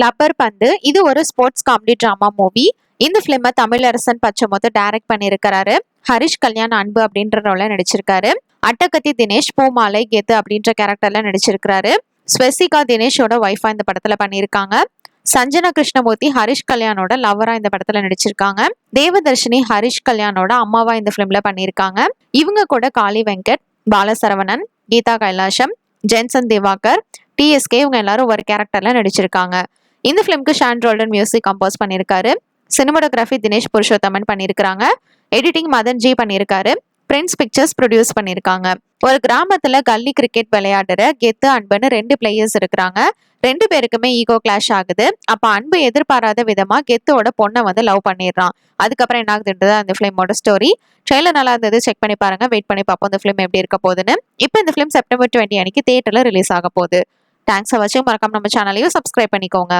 Rubber பந்து இது ஒரு ஸ்போர்ட்ஸ் காமெடி டிராமா மூவி. இந்த பிலிமை தமிழரசன் பச்சைமுத்து டைரக்ட் பண்ணியிருக்கிறாரு. ஹரிஷ் கல்யாண் அன்பு அப்படின்ற ரோல நடிச்சிருக்காரு. அட்டகத்தி தினேஷ் பூமாலை கெத்து அப்படின்ற கேரக்டர்ல நடிச்சிருக்காரு. ஸ்வெசிகா தினேஷோட ஒய்ஃபா இந்த படத்துல பண்ணியிருக்காங்க. சஞ்சனா கிருஷ்ணமூர்த்தி ஹரிஷ் கல்யாணோட லவ்வரா இந்த படத்துல நடிச்சிருக்காங்க. தேவதர்ஷினி ஹரிஷ் கல்யாணோட அம்மாவா இந்த பிலிம்ல பண்ணியிருக்காங்க. இவங்க கூட காளி வெங்கட், பாலசரவணன், கீதா கைலாசம், ஜென்சன் திவாகர், டிஎஸ்கே இவங்க எல்லாரும் ஒரு கேரக்டர்ல நடிச்சிருக்காங்க. இந்த பிலிம்க்கு ஷான் ரோல்டன் மியூசிக் கம்போஸ் பண்ணியிருக்காரு. சினிமாட்டோகிராஃபி தினேஷ் புருஷோத்தமன் பண்ணியிருக்காங்க. எடிட்டிங் மதன் ஜி பண்ணியிருக்காரு. பிரின்ஸ் பிக்சர்ஸ் ப்ரொடியூஸ் பண்ணியிருக்காங்க. ஒரு கிராமத்துல கல்லி கிரிக்கெட் விளையாடுற கெத்து அன்புன்னு 2 பிளேயர்ஸ் இருக்கிறாங்க. 2 பேருக்குமே ஈகோ கிளாஷ் ஆகுது. அப்ப அன்பு எதிர்பாராத விதமா கெத்தோட பொண்ணை வந்து லவ் பண்ணிடுறான். அதுக்கப்புறம் என்ன ஆகுதுன்றது அந்த பிலிமோட ஸ்டோரி. ட்ரெயிலர் நல்லா இருந்தது, செக் பண்ணி பாருங்க. வெயிட் பண்ணி பார்ப்போம் இந்த பிலிம் எப்படி இருக்க போகுதுன்னு. இப்போ இந்த பிலிம் செப்டம்பர் 20 அன்னைக்கு தியேட்டர்ல ரிலீஸ் ஆக போகுது. தேங்க்ஸ் ஃபார் வாட்சிங். மறக்காம நம்ம சேனலையும் சப்ஸ்கிரைப் பண்ணிக்கோங்க.